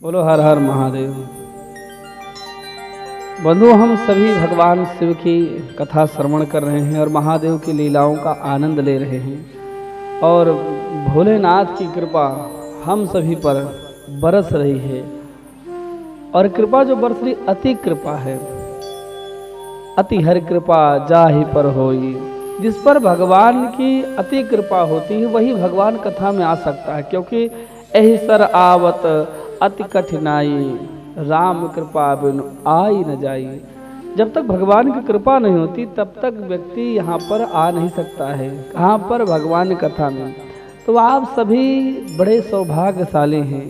बोलो हर हर महादेव। बंधु, हम सभी भगवान शिव की कथा श्रवण कर रहे हैं और महादेव की लीलाओं का आनंद ले रहे हैं और भोलेनाथ की कृपा हम सभी पर बरस रही है। और कृपा जो बरस रही अति कृपा है। अति हर कृपा जाहि पर होई। जिस पर भगवान की अति कृपा होती है वही भगवान कथा में आ सकता है, क्योंकि एहि सर आवत अति कठिनाई, राम कृपा बिनु आई न जाई। जब तक भगवान की कृपा नहीं होती तब तक व्यक्ति यहाँ पर आ नहीं सकता है। कहाँ पर? भगवान कथा में। तो आप सभी बड़े सौभाग्यशाली हैं।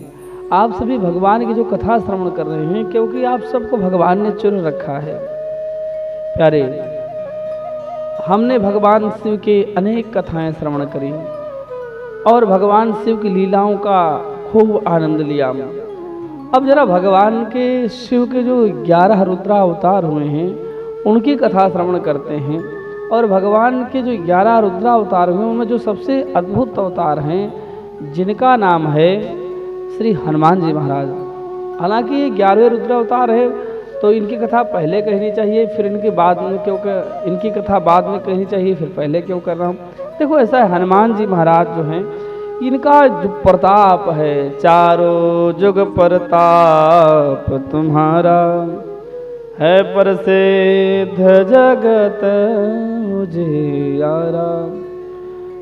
आप सभी भगवान की जो कथा श्रवण कर रहे हैं, क्योंकि आप सबको भगवान ने चुन रखा है। प्यारे, हमने भगवान शिव की अनेक कथाएं श्रवण करी और भगवान शिव की लीलाओं का खूब आनंद लिया। अब जरा भगवान के शिव के जो 11 रुद्रा अवतार हुए हैं उनकी कथा श्रवण करते हैं। और भगवान के जो 11 रुद्रा अवतार हुए उनमें जो सबसे अद्भुत अवतार हैं जिनका नाम है श्री हनुमान जी महाराज। हालांकि ये 11वें रुद्र अवतार है तो इनकी कथा पहले कहनी चाहिए, फिर इनकी बाद में क्यों इनकी कथा बाद में कहनी चाहिए, फिर पहले क्यों कर रहा हूँ। देखो, ऐसा है, हनुमान जी महाराज जो हैं इनका जो प्रताप है, चारों जुग प्रताप तुम्हारा है, प्रसिद्ध जगत उजियारा।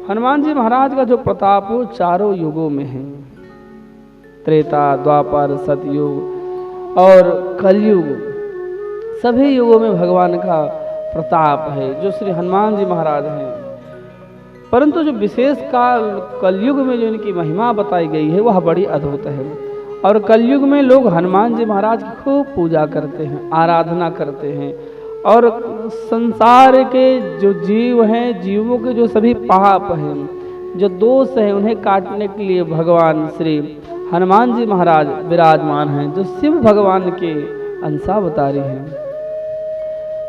हनुमान जी महाराज का जो प्रताप वो चारों युगों में है, त्रेता, द्वापर, सतयुग और कलयुग, सभी युगों में भगवान का प्रताप है जो श्री हनुमान जी महाराज हैं। परंतु जो विशेष काल कलयुग में जो इनकी महिमा बताई गई है वह बड़ी अद्भुत है। और कलयुग में लोग हनुमान जी महाराज की खूब पूजा करते हैं, आराधना करते हैं। और संसार के जो जीव हैं, जीवों के जो सभी पाप हैं, जो दोष हैं, उन्हें काटने के लिए भगवान श्री हनुमान जी महाराज विराजमान हैं, जो शिव भगवान के अंशावतारी हैं।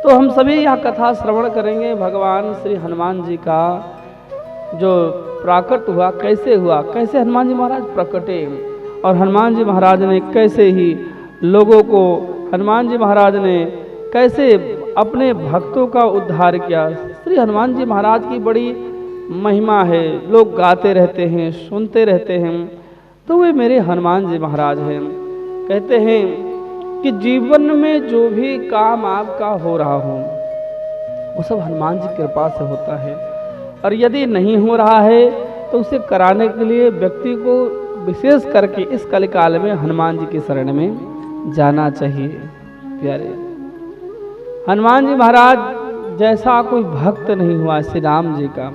तो हम सभी यह कथा श्रवण करेंगे भगवान श्री हनुमान जी का जो प्राकट हुआ, कैसे हुआ, कैसे हनुमान जी महाराज प्रकटे और हनुमान जी महाराज ने कैसे ही लोगों को, हनुमान जी महाराज ने कैसे अपने भक्तों का उद्धार किया। श्री हनुमान जी महाराज की बड़ी महिमा है, लोग गाते रहते हैं, सुनते रहते हैं। तो वे मेरे हनुमान जी महाराज हैं। कहते हैं कि जीवन में जो भी काम आपका हो रहा हो वो सब हनुमान जी की कृपा से होता है। और यदि नहीं हो रहा है तो उसे कराने के लिए व्यक्ति को विशेष करके इस कलिकाल में हनुमान जी की शरण में जाना चाहिए। प्यारे, हनुमान जी महाराज जैसा कोई भक्त नहीं हुआ श्री राम जी का।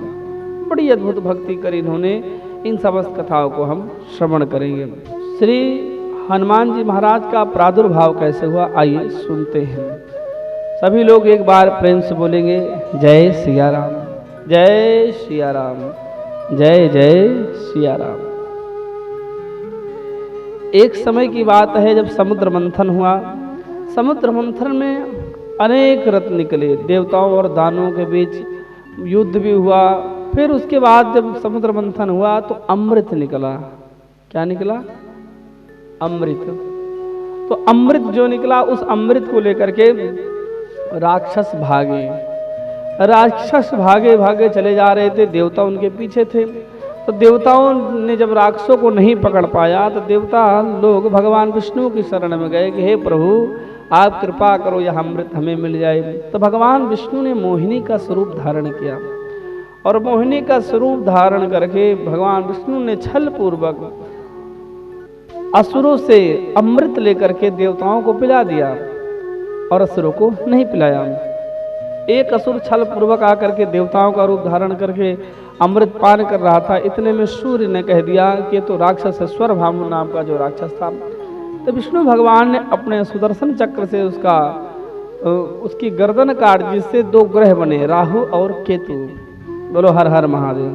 बड़ी अद्भुत भक्ति करी इन्होंने। इन समस्त कथाओं को हम श्रवण करेंगे। श्री हनुमान जी महाराज का प्रादुर्भाव कैसे हुआ, आइए सुनते हैं। सभी लोग एक बार प्रेम से बोलेंगे, जय सिया राम, जय सिया राम, जय जय सिया राम। एक समय की बात है जब समुद्र मंथन हुआ। समुद्र मंथन में अनेक रत्न निकले, देवताओं और दानवों के बीच युद्ध भी हुआ। फिर उसके बाद जब समुद्र मंथन हुआ तो अमृत निकला। क्या निकला? अमृत। तो अमृत जो निकला, उस अमृत को लेकर के राक्षस भागे। राक्षस भागे भागे चले जा रहे थे, देवता उनके पीछे थे। तो देवताओं ने जब राक्षसों को नहीं पकड़ पाया तो देवता लोग भगवान विष्णु की शरण में गए कि हे प्रभु, आप कृपा करो, यह अमृत हमें मिल जाए। तो भगवान विष्णु ने मोहिनी का स्वरूप धारण किया और मोहिनी का स्वरूप धारण करके भगवान विष्णु ने छल पूर्वक असुरों से अमृत लेकर के देवताओं को पिला दिया और असुरों को नहीं पिलाया। एक असुर छल पूर्वक आकर के देवताओं का रूप धारण करके अमृत पान कर रहा था। इतने में सूर्य ने कह दिया कि तो राक्षस है, स्वरभानु नाम का जो राक्षस था। तो विष्णु भगवान ने अपने सुदर्शन चक्र से उसकी गर्दन काट, जिससे 2 ग्रह बने, राहु और केतु। बोलो हर हर महादेव।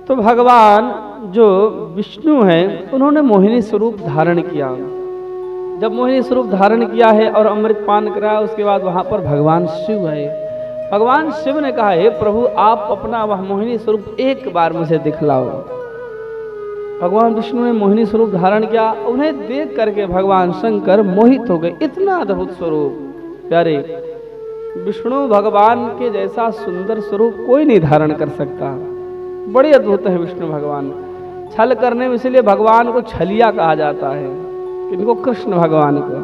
तो भगवान जो विष्णु हैं उन्होंने मोहिनी स्वरूप धारण किया। जब मोहिनी स्वरूप धारण किया है और अमृत पान कराया, उसके बाद वहां पर भगवान शिव है। भगवान शिव ने कहा, हे प्रभु, आप अपना वह मोहिनी स्वरूप एक बार मुझे दिखलाओ। भगवान विष्णु ने मोहिनी स्वरूप धारण किया। उन्हें देख करके भगवान शंकर मोहित हो गए। इतना अद्भुत स्वरूप प्यारे, विष्णु भगवान के जैसा सुंदर स्वरूप कोई नहीं धारण कर सकता। बड़े अद्भुत है विष्णु भगवान। छल करने में इसलिए भगवान को छलिया कहा जाता है, इनको कृष्ण भगवान को।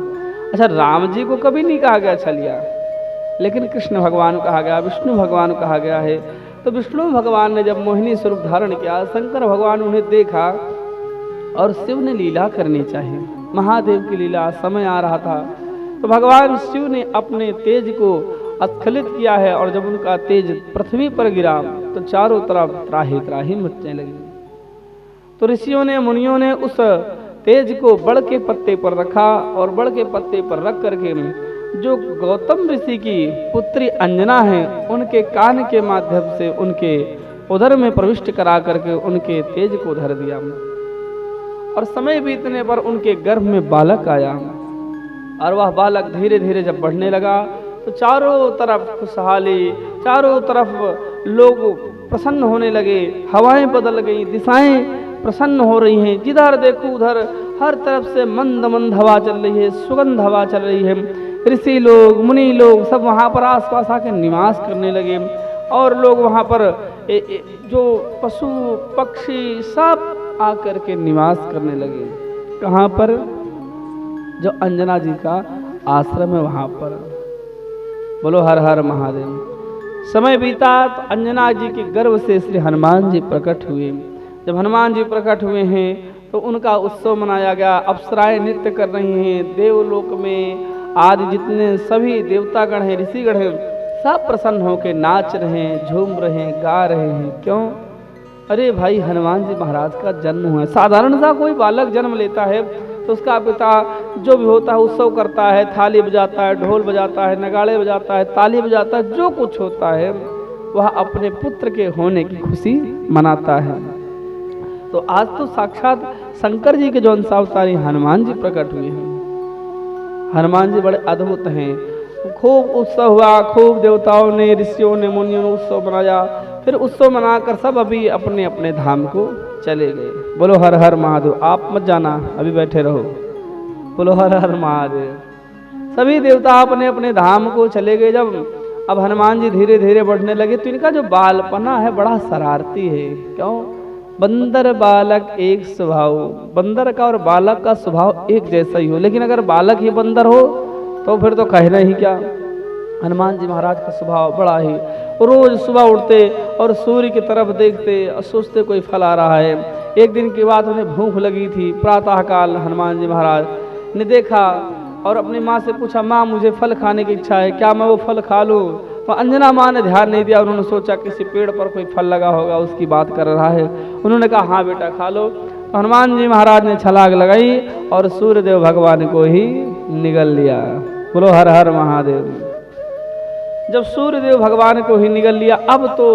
अच्छा, राम जी को कभी नहीं कहा गया छलिया, लेकिन कृष्ण भगवान को कहा गया, विष्णु भगवान को कहा गया है। तो विष्णु भगवान ने जब मोहिनी स्वरूप धारण किया, शंकर भगवान उन्हें देखा और शिव ने लीला करनी चाहिए। महादेव की लीला समय आ रहा था, तो भगवान शिव ने अपने तेज को स्खलित किया है, और जब उनका तेज पृथ्वी पर गिरा तो चारों तरफ त्राही त्राही मचने लगी। तो ऋषियों ने, मुनियों ने उस तेज को बड़ के पत्ते पर रखा, और बड़ के पत्ते पर रख करके जो गौतम ऋषि की पुत्री अंजना है, उनके कान के माध्यम से उनके उदर में प्रविष्ट करा करके उनके तेज को धर दिया। और समय बीतने पर उनके गर्भ में बालक आया, और वह बालक धीरे धीरे जब बढ़ने लगा तो चारों तरफ खुशहाली, चारों तरफ लोग प्रसन्न होने लगे। हवाएं बदल गई, दिशाएं प्रसन्न हो रही हैं। जिधर देखो उधर हर तरफ से मंद मंद हवा चल रही है, सुगंध हवा चल रही है। ऋषि लोग, मुनि लोग सब वहाँ पर आसपास आके निवास करने लगे, और लोग वहाँ पर जो पशु पक्षी सब आकर के निवास करने लगे। कहाँ पर? जो अंजना जी का आश्रम है वहाँ पर। बोलो हर हर महादेव। समय बीता तो अंजना जी के गर्भ से श्री हनुमान जी प्रकट हुए। जब हनुमान जी प्रकट हुए हैं तो उनका उत्सव मनाया गया। अप्सराएं नृत्य कर रही हैं, देवलोक में आदि जितने सभी देवतागण हैं, ऋषिगण हैं, सब प्रसन्न होकर नाच रहे हैं, झूम रहे हैं, गा रहे हैं। क्यों? अरे भाई, हनुमान जी महाराज का जन्म हुआ है। साधारण सा कोई बालक जन्म लेता है तो उसका पिता जो भी होता है उत्सव करता है, थाली बजाता है, ढोल बजाता है, नगाड़े बजाता है, ताली बजाता है, जो कुछ होता है वह अपने पुत्र के होने की खुशी मनाता है। तो आज तो साक्षात शंकर जी के जो अंशावतारी हनुमान जी प्रकट हुए हैं। हनुमान जी बड़े अद्भुत हैं। खूब उत्सव हुआ, खूब देवताओं ने, ऋषियों ने, मुनियों ने उत्सव मनाया। फिर उत्सव मनाकर सब अभी अपने अपने धाम को चले गए। बोलो हर हर महादेव। आप मत जाना, अभी बैठे रहो। बोलो हर हर महादेव। सभी देवता अपने अपने धाम को चले गए। जब अब हनुमान जी धीरे धीरे बढ़ने लगे तो इनका जो बालपना है बड़ा शरारती है। क्यों? बंदर बालक एक स्वभाव। बंदर का और बालक का स्वभाव एक जैसा ही हो, लेकिन अगर बालक ही बंदर हो तो फिर तो कहना ही क्या। हनुमान जी महाराज का स्वभाव बड़ा ही, रोज सुबह उठते और सूर्य की तरफ देखते और सोचते कोई फल आ रहा है। एक दिन की बात, उन्हें भूख लगी थी। प्रातःकाल हनुमान जी महाराज ने देखा और अपनी माँ से पूछा, माँ मुझे फल खाने की इच्छा है, क्या मैं वो फल खा लूँ? तो अंजना माँ ने ध्यान नहीं दिया। उन्होंने सोचा किसी पेड़ पर कोई फल लगा होगा, उसकी बात कर रहा है। उन्होंने कहा हाँ बेटा खा लो। तो हनुमान जी महाराज ने छलांग लगाई और सूर्यदेव भगवान को ही निगल लिया। बोलो हर हर महादेव। जब सूर्यदेव भगवान को ही निगल लिया, अब तो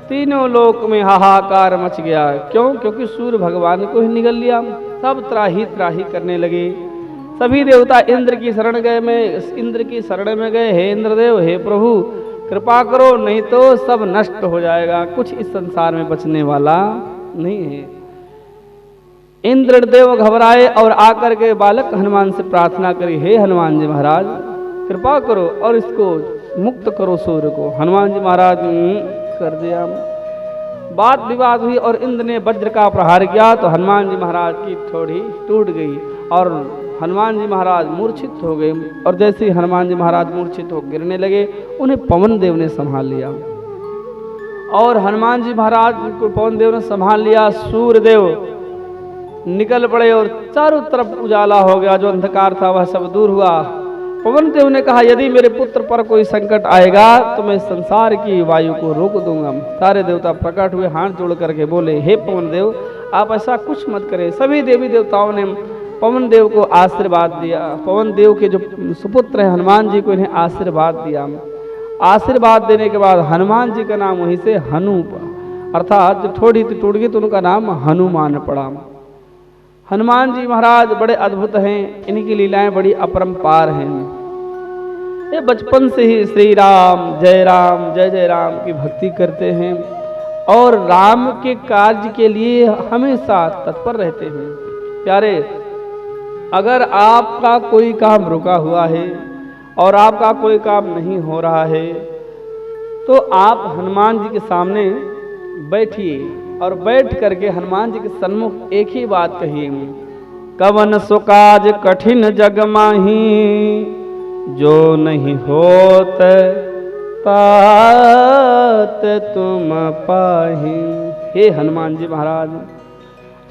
तीनों लोक में हाहाकार मच गया। क्यों? क्योंकि सूर्य भगवान को ही निगल लिया। सब त्राही त्राही करने लगे। सभी देवता इंद्र की शरण में गए। हे इंद्रदेव, हे प्रभु कृपा करो, नहीं तो सब नष्ट हो जाएगा, कुछ इस संसार में बचने वाला नहीं है। इंद्रदेव घबराए और आकर के बालक हनुमान से प्रार्थना करी, हे हनुमान जी महाराज कृपा करो और इसको मुक्त करो सूर्य को। हनुमान जी महाराज कर दिया। बात विवाद हुई और इंद्र ने वज्र का प्रहार किया तो हनुमान जी महाराज की ठोड़ी टूट गई और हनुमान जी महाराज मूर्छित हो गए। और जैसे ही हनुमान जी महाराज मूर्छित हो गिरने लगे, उन्हें पवन देव ने संभाल लिया। और हनुमान जी महाराज को पवन देव ने संभाल लिया। सूर्यदेव निकल पड़े और चारों तरफ उजाला हो गया। जो अंधकार था वह सब दूर हुआ। पवन देव ने कहा, यदि मेरे पुत्र पर कोई संकट आएगा तो मैं संसार की वायु को रोक दूंगा। सारे देवता प्रकट हुए, हाथ जोड़ करके बोले, हे पवन देव आप ऐसा कुछ मत करें। सभी देवी देवताओं ने पवन देव को आशीर्वाद दिया। पवन देव के जो सुपुत्र हैं हनुमान जी को इन्हें आशीर्वाद दिया। आशीर्वाद देने के बाद हनुमान जी का नाम वहीं से हनु, अर्थात जब थोड़ी टूट गई तो उनका नाम हनुमान पड़ा। हनुमान जी महाराज बड़े अद्भुत हैं। इनकी लीलाएं बड़ी अपरंपार हैं। ये बचपन से ही श्री राम जय जय राम की भक्ति करते हैं और राम के कार्य के लिए हमेशा तत्पर रहते हैं। प्यारे, अगर आपका कोई काम रुका हुआ है और आपका कोई काम नहीं हो रहा है तो आप हनुमान जी के सामने बैठिए और बैठ करके हनुमान जी के सन्मुख एक ही बात कहिए, कवन सुकाज कठिन जग माही, जो नहीं होत तात तुम पाही। हे हनुमान जी महाराज,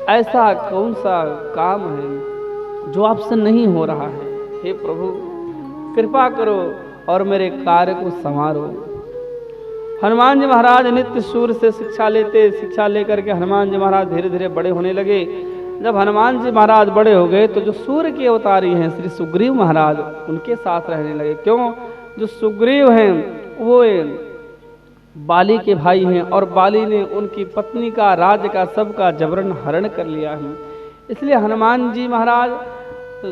ऐसा कौन सा काम है जो आपसे नहीं हो रहा है? हे प्रभु, कृपा करो और मेरे कार्य को संवारो। हनुमान जी महाराज नित्य सूर्य से शिक्षा लेकर के हनुमान जी महाराज धीरे धीरे बड़े होने लगे। जब हनुमान जी महाराज बड़े हो गए तो जो सूर्य के अवतारी हैं श्री सुग्रीव महाराज, उनके साथ रहने लगे। क्यों? जो सुग्रीव हैं वो बाली के भाई हैं और बाली ने उनकी पत्नी का, राज्य का, सबका जबरन हरण कर लिया है। इसलिए हनुमान जी महाराज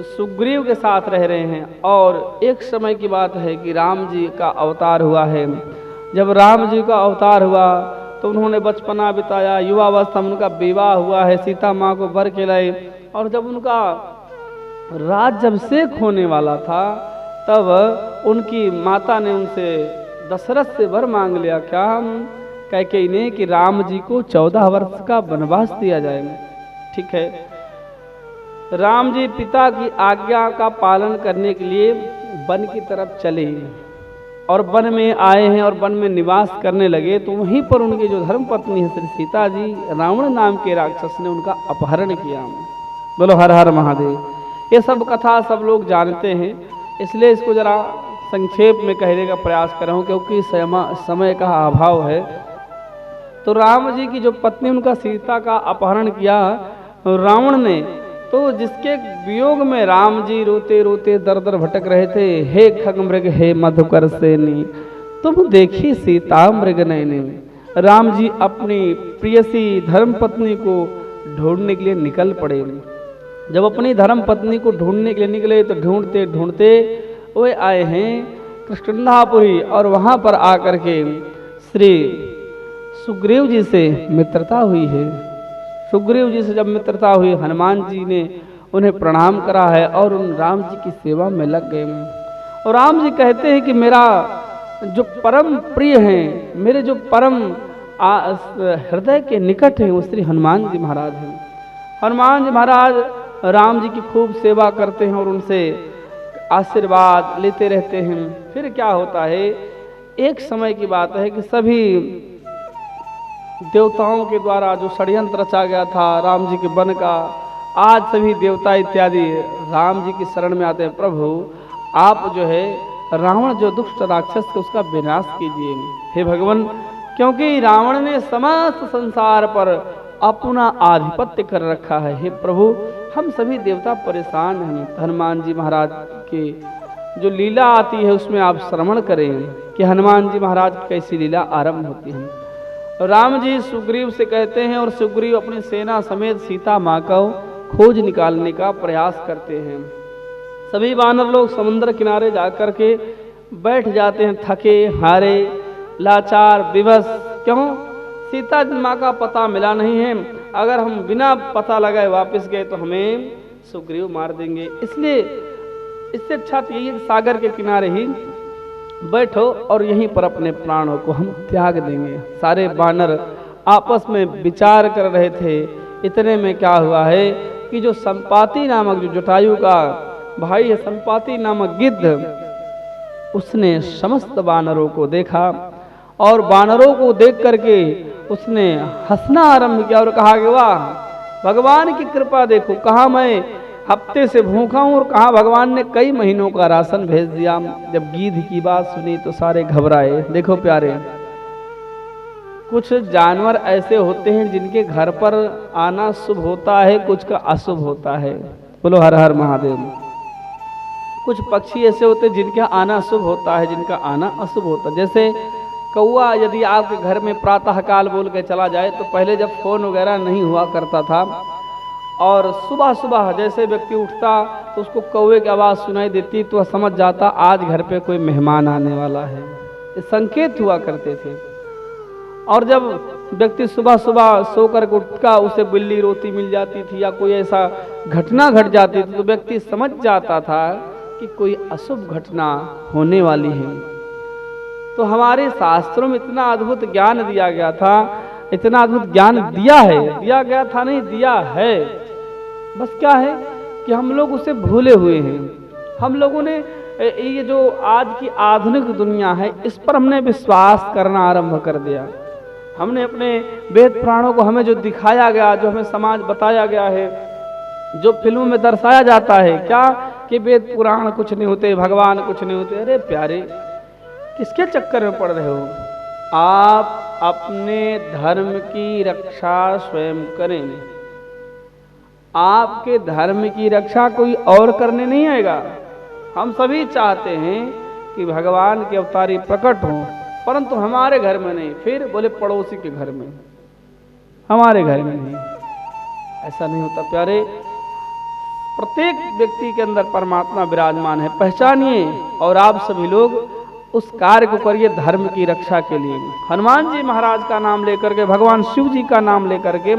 सुग्रीव के साथ रह रहे हैं। और एक समय की बात है कि राम जी का अवतार हुआ है। जब राम जी का अवतार हुआ तो उन्होंने बचपना बिताया, युवावस्था में उनका विवाह हुआ है, सीता माँ को वर खिलाए। और जब उनका राज जब शेख होने वाला था तब उनकी माता ने उनसे दशरथ से वर मांग लिया। क्या? हम कैकेयी ने कि राम जी को 14 वर्ष का वनवास दिया जाएगा। ठीक है, राम जी पिता की आज्ञा का पालन करने के लिए वन की तरफ चले और वन में आए हैं और वन में निवास करने लगे तो वहीं पर उनकी जो धर्मपत्नी है श्री सीता जी, रावण नाम के राक्षस ने उनका अपहरण किया। बोलो हर हर महादेव। ये सब कथा सब लोग जानते हैं, इसलिए इसको जरा संक्षेप में कहने का प्रयास कर रहा हूँ क्योंकि समय का अभाव है। तो राम जी की जो पत्नी उनका सीता का अपहरण किया रावण ने, तो जिसके वियोग में राम जी रोते रोते दर दर भटक रहे थे। हे खग मृग हे मधुकर सेनी, तुम देखी सीता मृग नयनी। राम जी अपनी प्रियसी धर्मपत्नी को ढूंढने के लिए निकल पड़े। जब अपनी धर्मपत्नी को ढूंढने के लिए निकले तो ढूंढते ढूंढते वे आए हैं कृष्णपुरी और वहां पर आकर के श्री सुग्रीव जी से मित्रता हुई है। सुग्रीव जी से जब मित्रता हुई, हनुमान जी ने उन्हें प्रणाम करा है और उन राम जी की सेवा में लग गए। और राम जी कहते हैं कि मेरा जो परम प्रिय हैं, मेरे जो परम हृदय के निकट हैं वो श्री हनुमान जी महाराज हैं। हनुमान जी महाराज राम जी की खूब सेवा करते हैं और उनसे आशीर्वाद लेते रहते हैं। फिर क्या होता है, एक समय की बात है कि सभी देवताओं के द्वारा जो षड्यंत्र रचा गया था राम जी के वन का, आज सभी देवता इत्यादि राम जी की शरण में आते हैं। प्रभु आप जो है रावण जो दुष्ट राक्षस है उसका विनाश कीजिए हे भगवान, क्योंकि रावण ने समस्त संसार पर अपना आधिपत्य कर रखा है। हे प्रभु हम सभी देवता परेशान हैं। हनुमान जी महाराज की जो लीला आती है उसमें आप श्रवण करें कि हनुमान जी महाराज की कैसी लीला आरंभ होती है। राम जी सुग्रीव से कहते हैं और सुग्रीव अपनी सेना समेत सीता माँ को खोज निकालने का प्रयास करते हैं। सभी वानर लोग समुद्र किनारे जाकर के बैठ जाते हैं, थके हारे लाचार विवश। क्यों? सीता माँ का पता मिला नहीं है। अगर हम बिना पता लगाए वापस गए तो हमें सुग्रीव मार देंगे। इसलिए इससे अच्छा तो यही सागर के किनारे ही बैठो और यहीं पर अपने प्राणों को हम त्याग देंगे। सारे वानर आपस में विचार कर रहे थे। इतने में क्या हुआ है कि जो संपाति नामक जो जटायु का भाई है, संपाति नामक गिद्ध, उसने समस्त वानरों को देखा और वानरों को देख करके उसने हंसना आरंभ किया और कहा कि वाह भगवान की कृपा देखो, कहाँ मैं हफ्ते से भूखा हूं और कहा भगवान ने कई महीनों का राशन भेज दिया। जब गिद्ध की बात सुनी तो सारे घबराए। देखो प्यारे, कुछ जानवर ऐसे होते हैं जिनके घर पर आना शुभ होता है, कुछ का अशुभ होता है। बोलो हर हर महादेव। कुछ पक्षी ऐसे होते हैं जिनका आना शुभ होता है, जिनका आना अशुभ होता है। जैसे कौआ यदि आपके घर में प्रातः काल बोल के चला जाए तो पहले जब फोन वगैरह नहीं हुआ करता था और सुबह सुबह जैसे व्यक्ति उठता तो उसको कौवे की आवाज़ सुनाई देती तो वह समझ जाता आज घर पे कोई मेहमान आने वाला है। ये संकेत हुआ करते थे। और जब व्यक्ति सुबह सुबह सोकर उठता उसे बिल्ली रोती मिल जाती थी या कोई ऐसा घटना घट जाती थी तो व्यक्ति समझ जाता था कि कोई अशुभ घटना होने वाली है। तो हमारे शास्त्रों में इतना अद्भुत ज्ञान दिया गया था, इतना अद्भुत ज्ञान दिया है, दिया गया था नहीं दिया है, बस क्या है कि हम लोग उसे भूले हुए हैं। हम लोगों ने ये जो आज की आधुनिक दुनिया है इस पर हमने विश्वास करना आरंभ कर दिया। हमने अपने वेद पुराणों को हमें जो दिखाया गया, जो हमें समाज बताया गया है, जो फिल्मों में दर्शाया जाता है क्या कि वेद पुराण कुछ नहीं होते, भगवान कुछ नहीं होते। अरे प्यारे, किसके चक्कर में पड़ रहे हो? आप अपने धर्म की रक्षा स्वयं करें। आपके धर्म की रक्षा कोई और करने नहीं आएगा। हम सभी चाहते हैं कि भगवान के अवतारी प्रकट हों, परंतु हमारे घर में नहीं। फिर बोले पड़ोसी के घर में, हमारे घर में नहीं। ऐसा नहीं होता प्यारे। प्रत्येक व्यक्ति के अंदर परमात्मा विराजमान है, पहचानिए और आप सभी लोग उस कार्य को करिए धर्म की रक्षा के लिए। हनुमान जी महाराज का नाम लेकर के, भगवान शिव जी का नाम लेकर के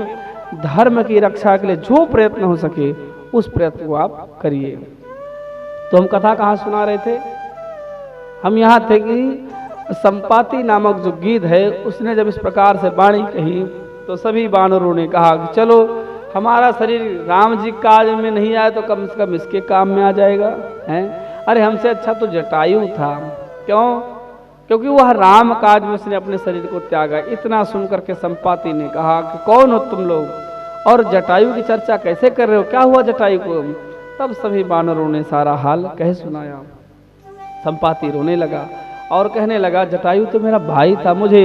धर्म की रक्षा के लिए जो प्रयत्न हो सके उस प्रयत्न को आप करिए। तो हम कथा कहाँ सुना रहे थे? हम यहाँ थे कि संपाति नामक जो गीत है उसने जब इस प्रकार से वाणी कही तो सभी वानरों ने कहा कि चलो हमारा शरीर राम जी काज में नहीं आया तो कम से कम इसके काम में आ जाएगा हैं। अरे हमसे अच्छा तो जटायु था। क्यों? क्योंकि वह राम काज में उसने अपने शरीर को त्यागा। इतना सुनकर के संपाति ने कहा कि कौन हो तुम लोग और जटायु की चर्चा कैसे कर रहे हो? क्या हुआ जटायु को? तब सभी वानरों ने सारा हाल कह सुनाया। संपाति रोने लगा और कहने लगा जटायु तो मेरा भाई था, मुझे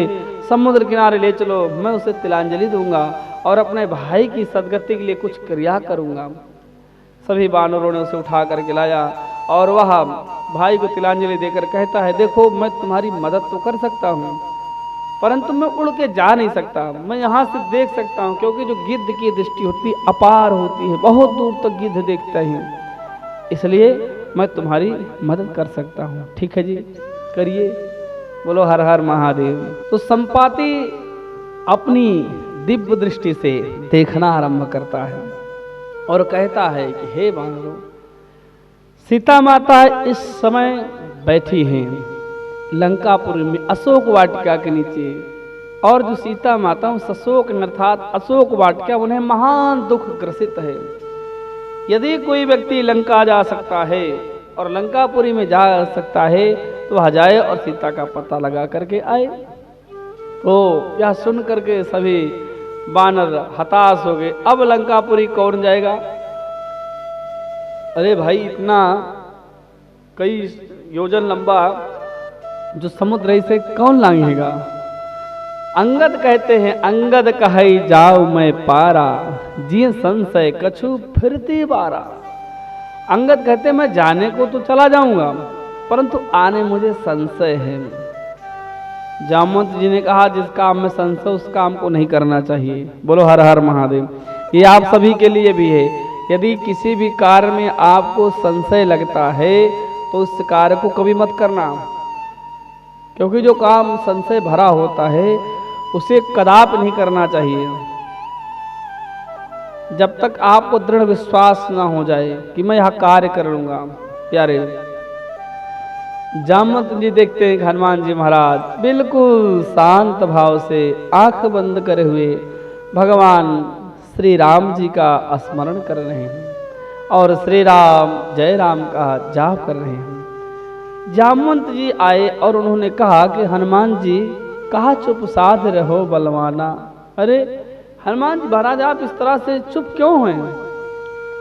समुद्र किनारे ले चलो, मैं उसे तिलांजलि दूंगा और अपने भाई की सदगति के लिए कुछ क्रिया करूंगा। सभी वानरों ने उसे उठा करके लाया और वह भाई को तिलांजलि देकर कहता है देखो मैं तुम्हारी मदद तो कर सकता हूँ परंतु मैं उड़ के जा नहीं सकता। मैं यहाँ से देख सकता हूँ क्योंकि जो गिद्ध की दृष्टि होती अपार होती है, बहुत दूर तक गिद्ध देखता है, इसलिए मैं तुम्हारी मदद कर सकता हूँ। ठीक है जी, करिए। बोलो हर हर महादेव। तो संपाति अपनी दिव्य दृष्टि से देखना आरंभ करता है और कहता है कि हे वानरों, सीता माता इस समय बैठी हैं लंकापुरी में अशोक वाटिका के नीचे, और जो सीता माता उस अशोक अर्थात अशोक वाटिका उन्हें महान दुख ग्रसित है। यदि कोई व्यक्ति लंका जा सकता है और लंकापुरी में जा सकता है तो वह जाए और सीता का पता लगा करके आए। तो यह सुन करके सभी वानर हताश हो गए। अब लंकापुरी कौन जाएगा? अरे भाई, इतना कई योजन लंबा जो समुद्र इसे कौन लांघेगा? अंगद कहते हैं अंगद कहे जाओ मैं पारा, जिए संशय कछु फिरती बारा। अंगद कहते मैं जाने को तो चला जाऊंगा परंतु आने मुझे संशय है। जामवंत जी ने कहा जिस काम में संशय उस काम को नहीं करना चाहिए। बोलो हर हर महादेव। ये आप सभी के लिए भी है। यदि किसी भी कार्य में आपको संशय लगता है तो उस कार्य को कभी मत करना, क्योंकि जो काम संशय भरा होता है उसे कदापि नहीं करना चाहिए जब तक आपको दृढ़ विश्वास ना हो जाए कि मैं यह कार्य कर लूंगा। प्यारे, जामवंत जी देखते हैं हनुमान जी महाराज बिल्कुल शांत भाव से आंख बंद करे हुए भगवान श्री राम जी का स्मरण कर रहे हैं और श्री राम जय राम का जाप कर रहे हैं। जामवंत जी आए और उन्होंने कहा कि हनुमान जी कहा चुप साध रहो बलवाना। अरे हनुमान जी महाराज आप इस तरह से चुप क्यों हैं?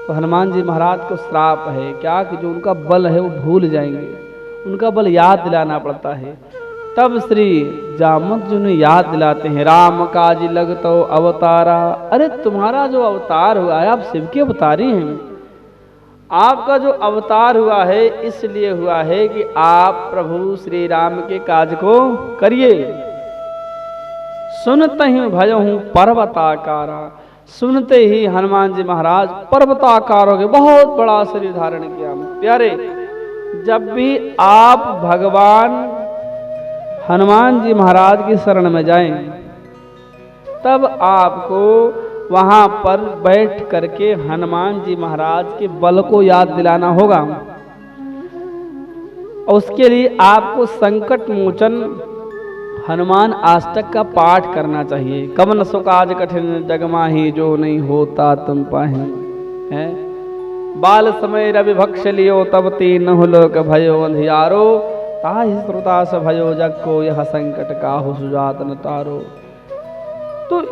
तो हनुमान जी महाराज को श्राप है क्या कि जो उनका बल है वो भूल जाएंगे, उनका बल याद दिलाना पड़ता है। तब श्री जामवंत जी ने याद दिलाते हैं राम काज लगतो अवतारा। अरे तुम्हारा जो अवतार हुआ है आप शिव के अवतारी हैं। आपका जो अवतार हुआ है इसलिए हुआ है कि आप प्रभु श्री राम के काज को करिए। सुनते ही भजहूँ पर्वताकारा। सुनते ही हनुमान जी महाराज पर्वताकार हो गए, बहुत बड़ा शरीर धारण किया। प्यारे, जब भी आप भगवान हनुमान जी महाराज की शरण में जाएं तब आपको वहां पर बैठ करके हनुमान जी महाराज के बल को याद दिलाना होगा। उसके लिए आपको संकट मोचन हनुमान अष्टक का पाठ करना चाहिए। कवन सुख आज कठिन जगमाही, जो नहीं होता तुम पाहि है। बाल समय रवि भक्ष लियो, तब तीन लोक भयो अंधियारो, ताहि श्रुता स भयो जग को, यह संकट काहु सुजात न तारो। तो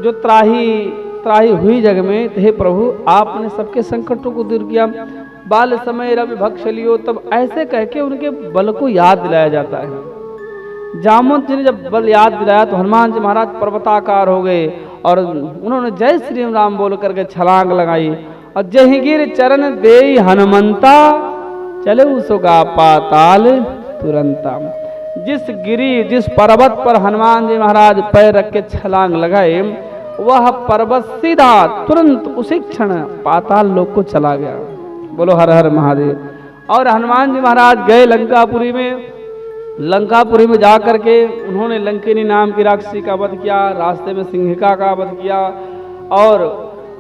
जो त्राही हुई जग में, हे प्रभु आपने सबके संकटों को दूर किया। बाल समय रवि भक्ष लियो, तब ऐसे कह के उनके बल को याद दिलाया जाता है। जामवंत जी ने जब बल याद दिलाया तो हनुमान जी महाराज पर्वताकार हो गए और उन्होंने जय श्री राम बोल करके छलांग लगाई और जय गिर चरण देई हनुमंता, चले उसका पाताल तुरंता। जिस पर्वत पर हनुमान जी महाराज पैर रख के छलांग लगाए, वह पर्वत सीधा तुरंत उसी क्षण पाताल लोक को चला गया। बोलो हर हर महादेव। और हनुमान जी महाराज गए लंकापुरी में। लंकापुरी में जाकर के उन्होंने लंकिनी नाम की राक्षसी का वध किया, रास्ते में सिंहिका का वध किया। और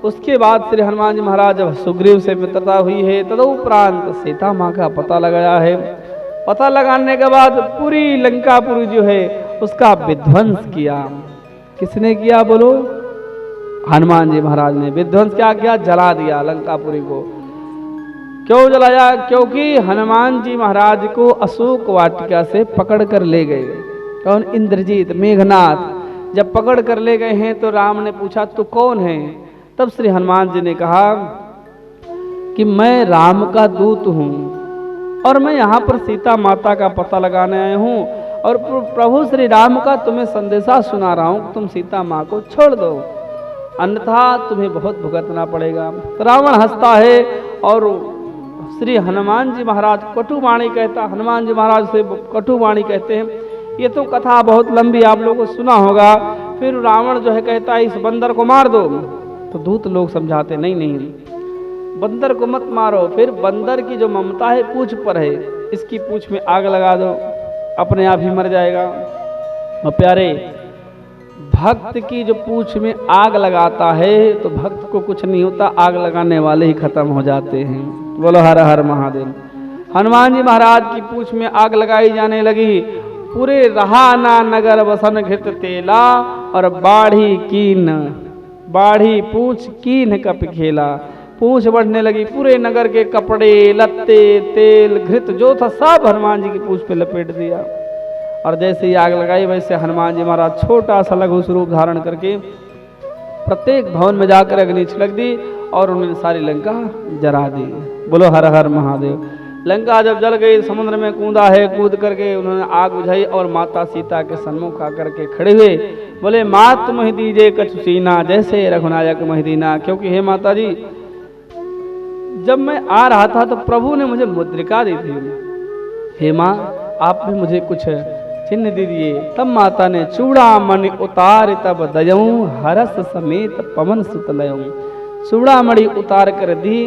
उसके बाद श्री हनुमान जी महाराज जब सुग्रीव से मित्रता हुई है, तदुपरांत सीता माँ का पता लगाया है। पता लगाने के बाद पूरी लंकापुरी जो है उसका विध्वंस किया। किसने किया बोलो? हनुमान जी महाराज ने। विध्वंस क्या किया? जला दिया लंकापुरी को। क्यों जलाया? क्योंकि हनुमान जी महाराज को अशोक वाटिका से पकड़ कर ले गए। कौन? इंद्रजीत, मेघनाथ। जब पकड़ कर ले गए हैं तो राम ने पूछा तू कौन है? तब श्री हनुमान जी ने कहा कि मैं राम का दूत हूं और मैं यहाँ पर सीता माता का पता लगाने आया हूँ और प्रभु श्री राम का तुम्हें संदेशा सुना रहा हूँ, तुम सीता माँ को छोड़ दो, अन्यथा तुम्हें बहुत भुगतना पड़ेगा। तो रावण हंसता है और श्री हनुमान जी महाराज कटुवाणी कहता, हनुमान जी महाराज से कटुवाणी कहते हैं। ये तो कथा बहुत लंबी, आप लोगों को सुना होगा। फिर रावण जो है कहता है इस बंदर को मार दो। तो दूत लोग समझाते नहीं नहीं, बंदर को मत मारो। फिर बंदर की जो ममता है पूंछ पर है, इसकी पूंछ में आग लगा दो, अपने आप ही मर जाएगा। और प्यारे, भक्त की जो पूंछ में आग लगाता है तो भक्त को कुछ नहीं होता, आग लगाने वाले ही खत्म हो जाते हैं। बोलो हर हर महादेव। हनुमान जी महाराज की पूंछ में आग लगाई जाने लगी। पूरे रहाना नगर वसन घृत तेला, और बाढ़ी पूंछ कीन कप खेला। पूंछ बढ़ने लगी, पूरे नगर के कपड़े लत्ते तेल घृत जो था सब हनुमान जी की पूंछ पे लपेट दिया। और जैसे ही आग लगाई वैसे हनुमान जी महाराज छोटा सा लघु स्वरूप धारण करके प्रत्येक भवन में जाकर अग्नि छिड़क दी और उन्होंने सारी लंका जरा दी। बोलो हर हर महादेव। लंका जब जल गई, समुद्र में कूदा है, कूद करके उन्होंने आग बुझाई और माता सीता के सन्मुख आकर के खड़े हुए। बोले मात तुम ही दीजिए कछु सीना, जैसे रघुनायक महिदीना। क्योंकि हे माता जी, जब मैं आ रहा था तो प्रभु ने मुझे मुद्रिका दी थी। हे माँ, आप भी मुझे कुछ चिन्ह दीजिए। तब माता ने चूड़ामणि उतार तब दयऊं, हरस समेत पवन सुत लयऊं। चूड़ामणि उतार कर दी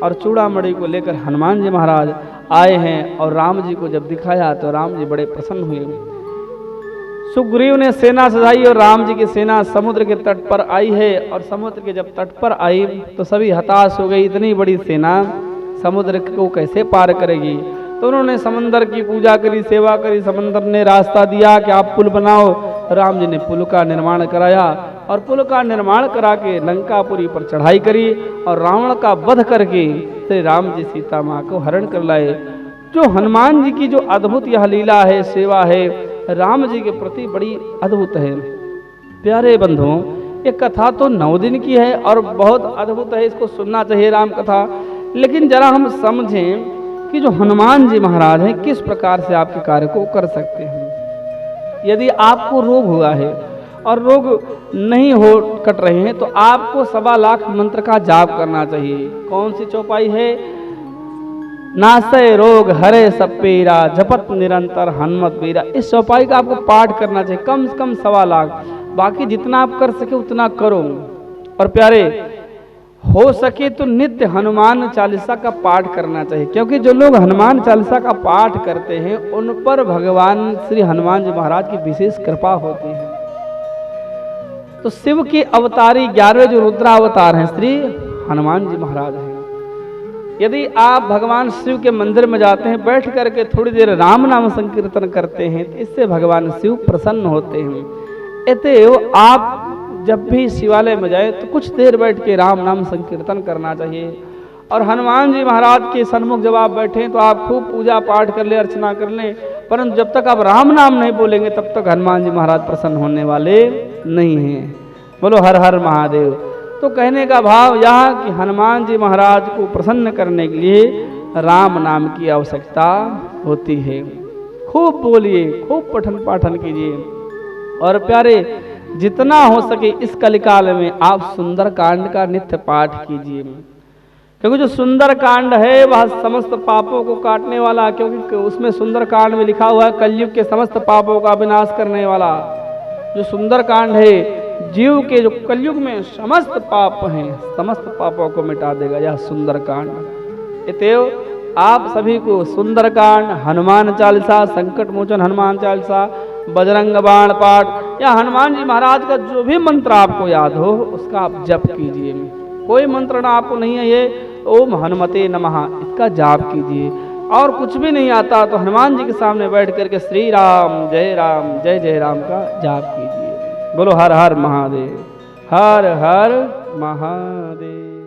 और चूड़ामणि को लेकर हनुमान जी महाराज आए हैं और राम जी को जब दिखाया तो राम जी बड़े प्रसन्न हुए। सुग्रीव ने सेना सजाई और राम जी की सेना समुद्र के तट पर आई है। और समुद्र के जब तट पर आई तो सभी हताश हो गई, इतनी बड़ी सेना समुद्र को कैसे पार करेगी। तो उन्होंने समंदर की पूजा करी, सेवा करी। समंदर ने रास्ता दिया कि आप पुल बनाओ। राम जी ने पुल का निर्माण कराया और पुल का निर्माण करा के लंकापुरी पर चढ़ाई करी और रावण का वध करके श्री राम जी सीता माँ को हरण कर लाए। जो हनुमान जी की जो अद्भुत यह लीला है, सेवा है, राम जी के प्रति बड़ी अद्भुत है। प्यारे बंधुओं, ये कथा तो 9 दिन की है और बहुत अद्भुत है, इसको सुनना चाहिए राम कथा। लेकिन जरा हम समझें कि जो हनुमान जी महाराज हैं किस प्रकार से आपके कार्य को कर सकते हैं। यदि आपको रोग हुआ है और रोग नहीं हो कट रहे हैं तो आपको 1.25 लाख मंत्र का जाप करना चाहिए। कौन सी चौपाई है? नासय रोग हरे सब पीरा, जपत निरंतर हनुमत वीरा। इस चौपाई का आपको पाठ करना चाहिए, कम से कम 1.25 लाख। बाकी जितना आप कर सके उतना करो। और प्यारे, हो सके तो नित्य हनुमान चालीसा का पाठ करना चाहिए, क्योंकि जो लोग हनुमान चालीसा का पाठ करते हैं उन पर भगवान श्री हनुमान जी महाराज की विशेष कृपा होती है। तो शिव के अवतारी 11वें जो रुद्रावतार हैं श्री हनुमान जी महाराज हैं। यदि आप भगवान शिव के मंदिर में जाते हैं, बैठ करके थोड़ी देर राम नाम संकीर्तन करते हैं, तो इससे भगवान शिव प्रसन्न होते हैं। अतएव आप जब भी शिवालय में जाए तो कुछ देर बैठ के राम नाम संकीर्तन करना चाहिए। और हनुमान जी महाराज के सन्मुख जब आप बैठे तो आप खूब पूजा पाठ कर ले, अर्चना कर लें, परंतु जब तक आप राम नाम नहीं बोलेंगे तब तक हनुमान जी महाराज प्रसन्न होने वाले नहीं हैं। बोलो हर हर महादेव। तो कहने का भाव यह कि हनुमान जी महाराज को प्रसन्न करने के लिए राम नाम की आवश्यकता होती है। खूब बोलिए, खूब पठन पाठन कीजिए। और प्यारे, जितना हो सके इस कलिकाल में आप सुंदर कांड का नित्य पाठ कीजिए, क्योंकि जो सुंदर कांड है वह समस्त पापों को काटने वाला, क्योंकि उसमें सुंदर कांड में लिखा हुआ है कलयुग के समस्त पापों का विनाश करने वाला। जो सुंदर कांड है जीव के जो कलयुग में समस्त पाप हैं, समस्त पापों को मिटा देगा यह सुंदर कांड। अतएव आप सभी को सुंदर कांड, हनुमान चालीसा, संकट मोचन हनुमान चालीसा, बजरंग बाण पाठ या हनुमान जी महाराज का जो भी मंत्र आपको याद हो उसका आप जप कीजिए। कोई मंत्र ना आपको नहीं है, ये ओम हनुमते नमः, इसका जाप कीजिए। और कुछ भी नहीं आता तो हनुमान जी के सामने बैठ करके श्री राम जय जय राम का जाप कीजिए। बोलो हर हर महादेव, हर हर महादेव।